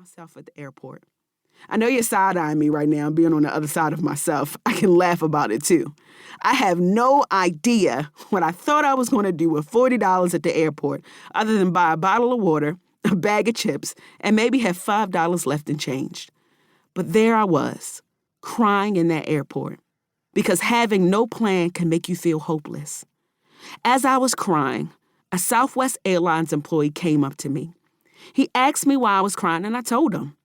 myself at the airport. I know you're side-eyeing me right now, being on the other side of myself. I can laugh about it too. I have no idea what I thought I was going to do with $40 at the airport other than buy a bottle of water, a bag of chips, and maybe have $5 left in change. But there I was, crying in that airport, because having no plan can make you feel hopeless. As I was crying, a Southwest Airlines employee came up to me. He asked me why I was crying, and I told him.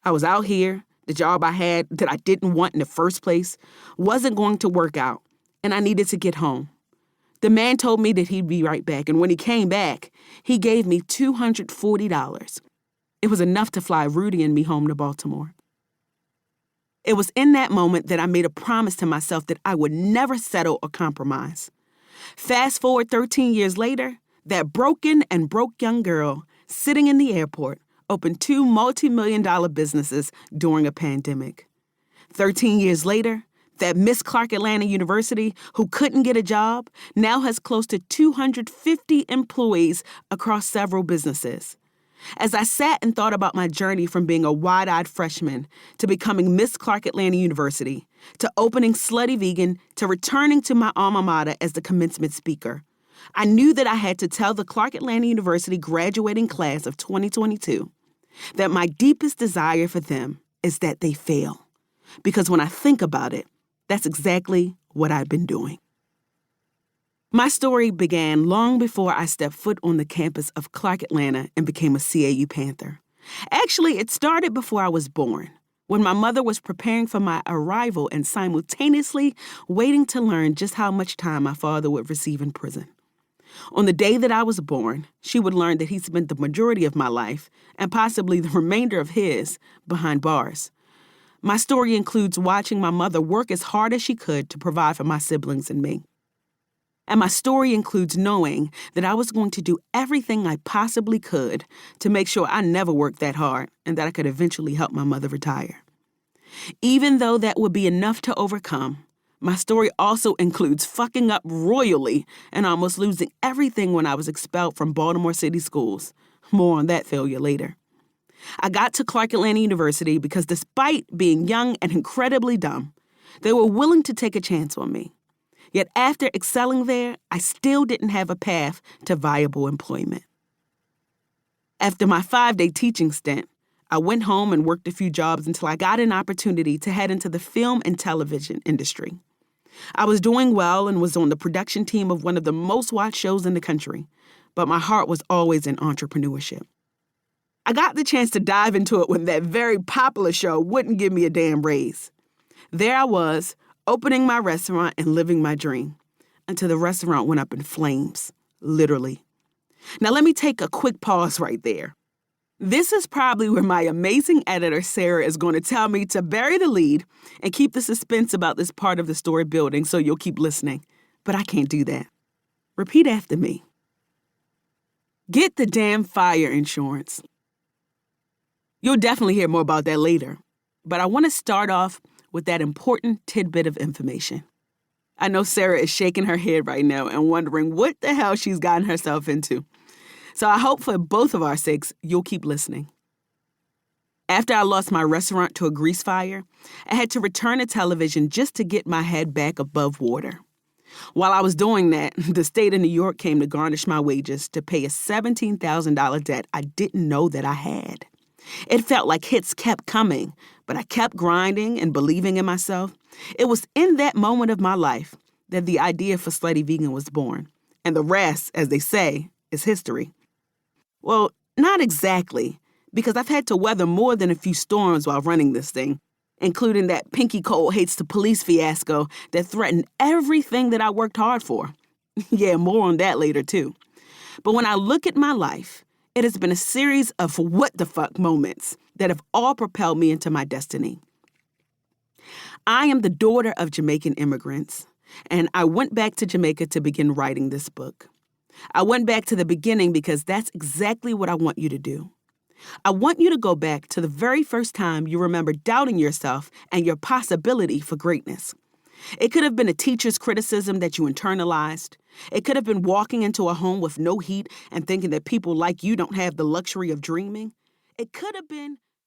I was out here, the job I had that I didn't want in the first place wasn't going to work out, and I needed to get home. The man told me that he'd be right back, and when he came back, he gave me $240. It was enough to fly Rudy and me home to Baltimore. It was in that moment that I made a promise to myself that I would never settle or compromise. Fast forward 13 years later, that broken and broke young girl sitting in the airport opened 2 multi-million-dollar businesses during a pandemic. 13 years later, that Miss Clark Atlanta University, who couldn't get a job, now has close to 250 employees across several businesses. As I sat and thought about my journey from being a wide-eyed freshman to becoming Miss Clark Atlanta University, to opening Slutty Vegan, to returning to my alma mater as the commencement speaker, I knew that I had to tell the Clark Atlanta University graduating class of 2022 that my deepest desire for them is that they fail. Because when I think about it, that's exactly what I've been doing. My story began long before I stepped foot on the campus of Clark Atlanta and became a CAU Panther. Actually, it started before I was born, when my mother was preparing for my arrival and simultaneously waiting to learn just how much time my father would receive in prison. On the day that I was born, she would learn that he spent the majority of my life, and possibly the remainder of his, behind bars. My story includes watching my mother work as hard as she could to provide for my siblings and me. And my story includes knowing that I was going to do everything I possibly could to make sure I never worked that hard and that I could eventually help my mother retire. Even though that would be enough to overcome, my story also includes fucking up royally and almost losing everything when I was expelled from Baltimore City schools. More on that failure later. I got to Clark Atlanta University because despite being young and incredibly dumb, they were willing to take a chance on me. Yet after excelling there, I still didn't have a path to viable employment. After my 5-day teaching stint, I went home and worked a few jobs until I got an opportunity to head into the film and television industry. I was doing well and was on the production team of one of the most watched shows in the country, but my heart was always in entrepreneurship. I got the chance to dive into it when that very popular show wouldn't give me a damn raise. There I was, opening my restaurant and living my dream, until the restaurant went up in flames, literally. Now let me take a quick pause right there. This is probably where my amazing editor, Sarah, is going to tell me to bury the lead and keep the suspense about this part of the story building so you'll keep listening. But I can't do that. Repeat after me. Get the damn fire insurance. You'll definitely hear more about that later, but I want to start off with that important tidbit of information. I know Sarah is shaking her head right now and wondering what the hell she's gotten herself into. So I hope for both of our sakes, you'll keep listening. After I lost my restaurant to a grease fire, I had to return to television just to get my head back above water. While I was doing that, the state of New York came to garnish my wages to pay a $17,000 debt I didn't know that I had. It felt like hits kept coming, but I kept grinding and believing in myself. It was in that moment of my life that the idea for Slutty Vegan was born. And the rest, as they say, is history. Well, not exactly, because I've had to weather more than a few storms while running this thing, including that Pinky Cole hates the police fiasco that threatened everything that I worked hard for. Yeah, more on that later, too. But when I look at my life, it has been a series of what the fuck moments that have all propelled me into my destiny. I am the daughter of Jamaican immigrants, and I went back to Jamaica to begin writing this book. I went back to the beginning because that's exactly what I want you to do. I want you to go back to the very first time you remember doubting yourself and your possibility for greatness. It could have been a teacher's criticism that you internalized. It could have been walking into a home with no heat and thinking that people like you don't have the luxury of dreaming. It could have been